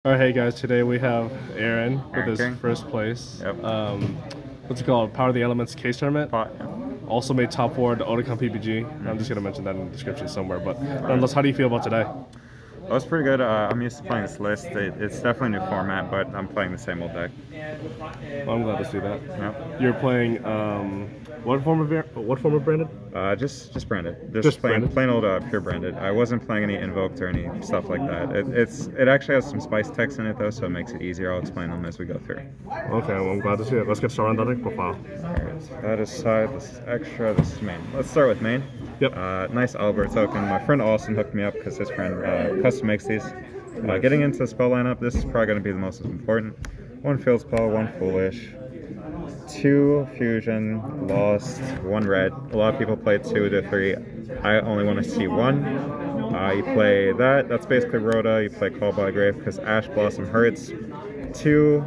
All right, hey guys. Today we have Aaron with his King. first place. Yep. What's it called? Power of the Elements case tournament. POTE. Also made top 4 at the OTAKON PPG. I'm just gonna mention that in the description somewhere. But nonetheless, how do you feel about today? Well, it's pretty good. I'm used to playing this list. It's definitely a new format, but I'm playing the same old deck. Well, I'm glad to see that. Yep. You're playing what form of branded? Just branded. Just plain, branded? plain old pure branded. I wasn't playing any invoked or any stuff like that. It actually has some spice text in it though, so it makes it easier. I'll explain them as we go through. Okay, well, I'm glad to see it. Let's get started on the deck profile. Alright, so that is side, this is extra, this is main. Let's start with main. Yep. Nice Albert token. My friend Austin hooked me up because his friend custom makes these. Getting into the spell lineup, this is probably going to be the most important. 1 field spell, 1 foolish, 2 fusion, lost, 1 red. A lot of people play 2 to 3. I only want to see 1. You play that. That's basically Rhoda. You play Call by Grave because Ash Blossom hurts. 2,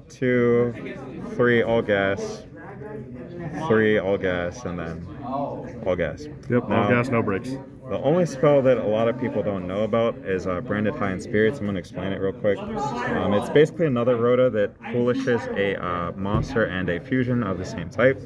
3 all gas. 3 all gas, and then all gas. Yep. Now, all gas, no breaks. the only spell that a lot of people don't know about is Branded High in Spirits. I'm going to explain it real quick. It's basically another Rhoda that foolishes a monster and a fusion of the same type.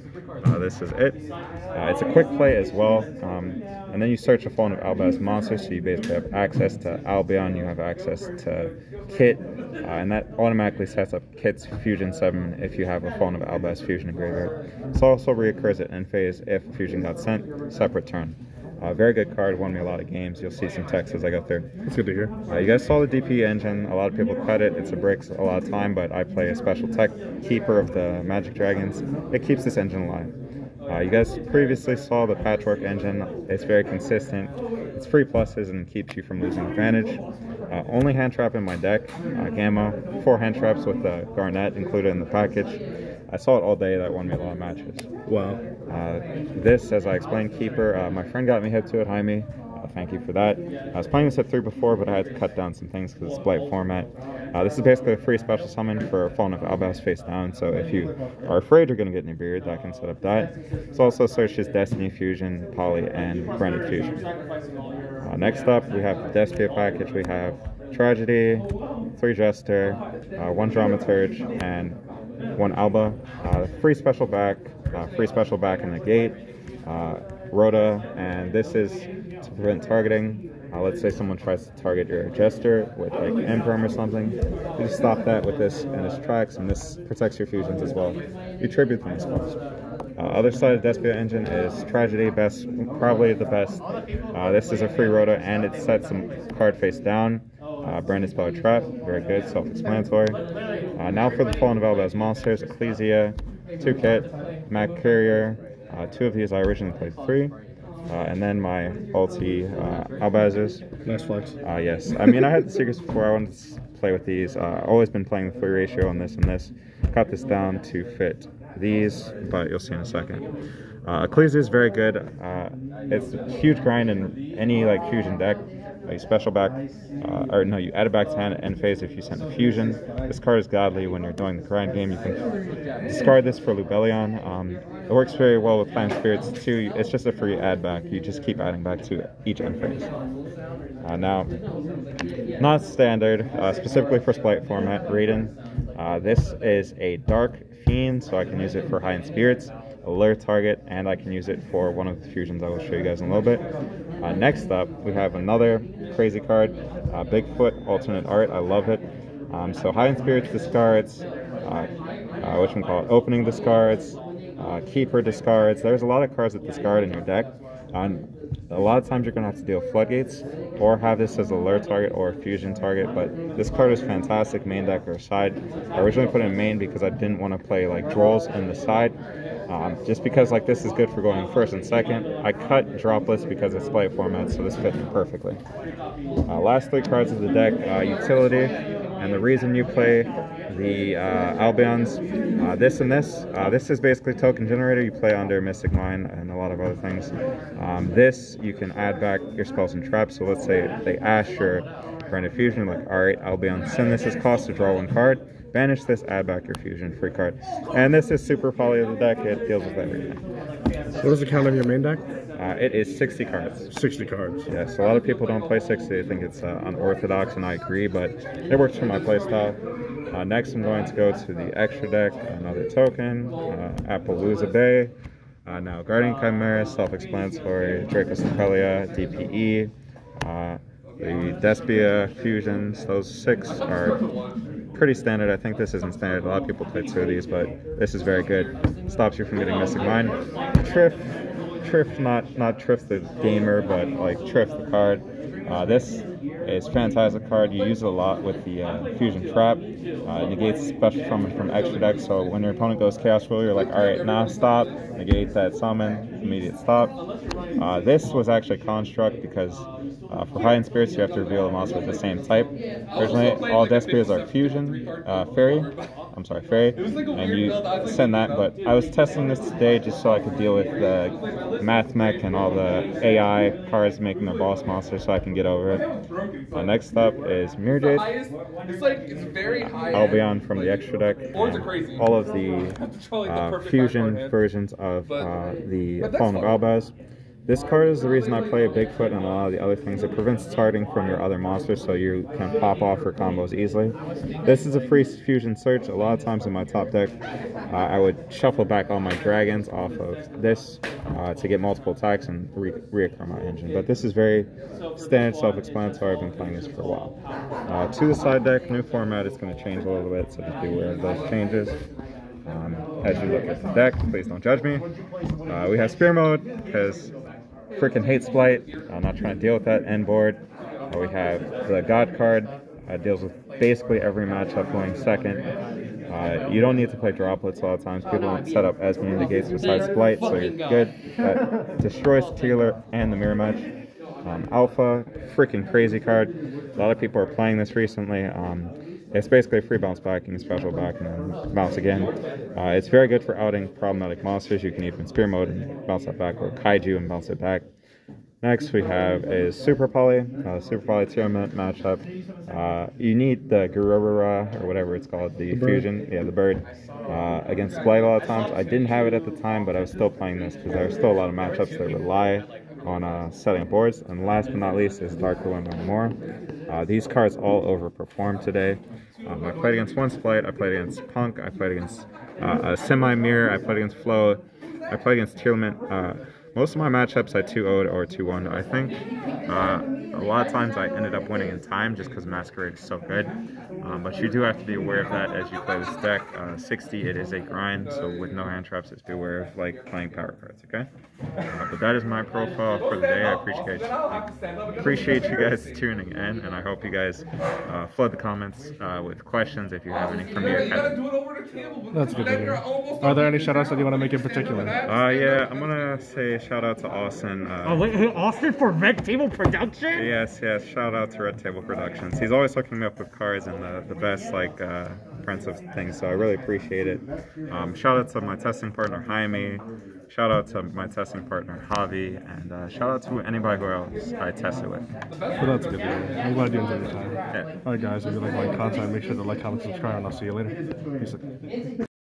This is it. It's a quick play as well. And then you search a phone of Albaz monsters, so you basically have access to Albion, you have access to Kit, and that automatically sets up Kit's Fusion 7 if you have a phone of Albaz Fusion in graveyard. This also reoccurs at end phase if Fusion got sent, separate turn. Very good card, won me a lot of games. You'll see some text as I go through. That's good to hear. You guys saw the DP engine. A lot of people cut it. It's a bricks a lot of time, but I play a special tech, Keeper of the Magic Dragons. It keeps this engine alive. You guys previously saw the Patchwork engine. It's very consistent. It's free pluses and keeps you from losing advantage. Only hand trap in my deck, Gamma. 4 hand traps with the Garnet included in the package. I saw it all day. That won me a lot of matches. Wow. This, as I explained, Keeper. My friend got me hip to it, Jaime. Thank you for that. I was playing this at 3 before, but I had to cut down some things because it's blight format. This is basically a free special summon for a Phone of Albaz face down, so if you are afraid you're going to get in your beard, that can set up that. It also searches Destiny Fusion, Poly, and Branded Fusion. Next up, we have the Despia package. We have Tragedy, 3 Jester, 1 Dramaturge, and 1 Alba. Free special back in the gate. Rhoda, and this is to prevent targeting. Let's say someone tries to target your Jester with like Emperor or something. You just stop that with this and this tracks, and this protects your fusions as well. You tribute them as well. Other side of Despia engine is Tragedy, probably the best. This is a free Rhoda, and it sets some card face down. Branded Spell Trap, very good, self-explanatory. Now for the Fallen of Albaz monsters, Ecclesia, 2 Kit, Mac Courier. 2 of these I originally played 3, and then my ulti Albazers. Nice flex. Yes, I mean I had the secrets before. I wanted to play with these. Always been playing the 3 ratio on this and this. Cut this down to fit these, but you'll see in a second. Ecclesia is very good. It's a huge grind in any like fusion deck. You special back, you add it back to hand at end phase if you send a fusion. This card is godly when you're doing the grind game. You can discard this for Lubellion. It works very well with Flame Spirits too. It's just a free add back. You just keep adding back to each end phase. Now, not standard, specifically for Splight format, Raiden. This is a Dark Fiend, so I can use it for High in Spirits, Allure target, and I can use it for one of the fusions I will show you guys in a little bit. Next up, we have another crazy card, Bigfoot Alternate Art. I love it. So High in Spirits discards, Opening discards, Keeper discards. There's a lot of cards that discard in your deck. A lot of times you're going to have to deal Floodgates or have this as a lure target or a fusion target, but this card is fantastic, main deck or side. I originally put it in main because I didn't want to play like Drolls in the side, just because like this is good for going first and second. I cut Dropless because it's Splight format, so this fit me perfectly. Last 3 cards of the deck, Utility, and the reason you play the Albions, this and this. This is basically token generator. You play under Mystic Mine and a lot of other things. This, you can add back your spells and traps. So let's say they ash your Branded Fusion, like, alright, Albion, send this as cost to draw 1 card. Banish this, add back your fusion, free card. And this is super poly of the deck. It deals with everything. What is the count of your main deck? It is 60 cards. 60 cards. Yes, a lot of people don't play 60. They think it's unorthodox, and I agree, but it works for my playstyle. Next, I'm going to go to the extra deck, another token, Appaloosa Bay, now Guardian Chimera, self-explanatory, Draco Cepelia, DPE, the Despia fusions. Those 6 are pretty standard. I think this isn't standard. A lot of people play 2 of these, but this is very good. Stops you from getting Mystic Mine. Triff, not Triff the gamer, but like Triff the card. This is fantastic card. You use it a lot with the Fusion Trap. It negates special summon from extra deck, so when your opponent goes Chaos Rule, you're like, alright, now stop, negate that summon, immediate stop. This was actually Construct because for High-End Spirits, you have to reveal a monster with the same type. Originally, all Despias are Fusion, Fairy, and you send that, but I was testing this today just so I could deal with the Math Mech and all the AI cards making their boss monster so I can get over it. Next up is Mirror Jade, Albion from the extra deck, and all of the Fusion versions of the Fallen of Albaz. This card is the reason I play Bigfoot and a lot of the other things. It prevents targeting from your other monsters so you can pop off your combos easily. This is a free fusion search. A lot of times in my top deck, I would shuffle back all my dragons off of this to get multiple attacks and reoccur my engine. But this is very standard, self-explanatory. I've been playing this for a while. To the side deck, new format is going to change a little bit, so just be aware of those changes. As you look at the deck, please don't judge me. We have Spear Mode, because freaking hate Splight. I'm not trying to deal with that. End board. We have the God card. Deals with basically every matchup going second. You don't need to play droplets a lot of times. People don't set up as many negates besides Splight, so you're good. That destroys Tealer and the mirror match. Alpha, freaking crazy card. A lot of people are playing this recently. It's basically a free bounce back, you can special back and then bounce again. It's very good for outing problematic monsters. You can even Spear Mode and bounce that back, or Kaiju and bounce it back. Next we have is Super Poly. Super Poly tournament matchup. You need the Gururara, or whatever it's called, the fusion, the bird, against Blight a lot of times. I didn't have it at the time, but I was still playing this because there are still a lot of matchups that rely on setting up boards. And last but not least is Dark Ruin no More. These cards all overperformed today. I played against one Splight, I played against Punk, I played against a Semi-Mirror, I played against Flow, I played against Tealment. Most of my matchups I 2-0'd or 2-1'd. I think a lot of times I ended up winning in time just because Masquerade is so good. But you do have to be aware of that as you play this deck. 60, it is a grind, so with no hand traps, just be aware of like playing power cards, okay? But that is my profile for the day. I appreciate you guys tuning in, and I hope you guys flood the comments with questions if you have any from your Kevin. That's good to hear. Are there any shoutouts that you want to make in particular? Yeah, I'm gonna say shout out to Austin. Wait, Austin for Red Table Production? Yes, shout out to Red Table Productions. He's always hooking me up with cards and the best prints of things, so I really appreciate it. Shout out to my testing partner Jaime. Shout out to my testing partner Javi, and shout out to anybody who else I tested with. Well, that's good to hear. I'm glad you enjoyed your time. Yeah. Alright guys, if you like my content, make sure to like, comment, subscribe, and I'll see you later. Peace out.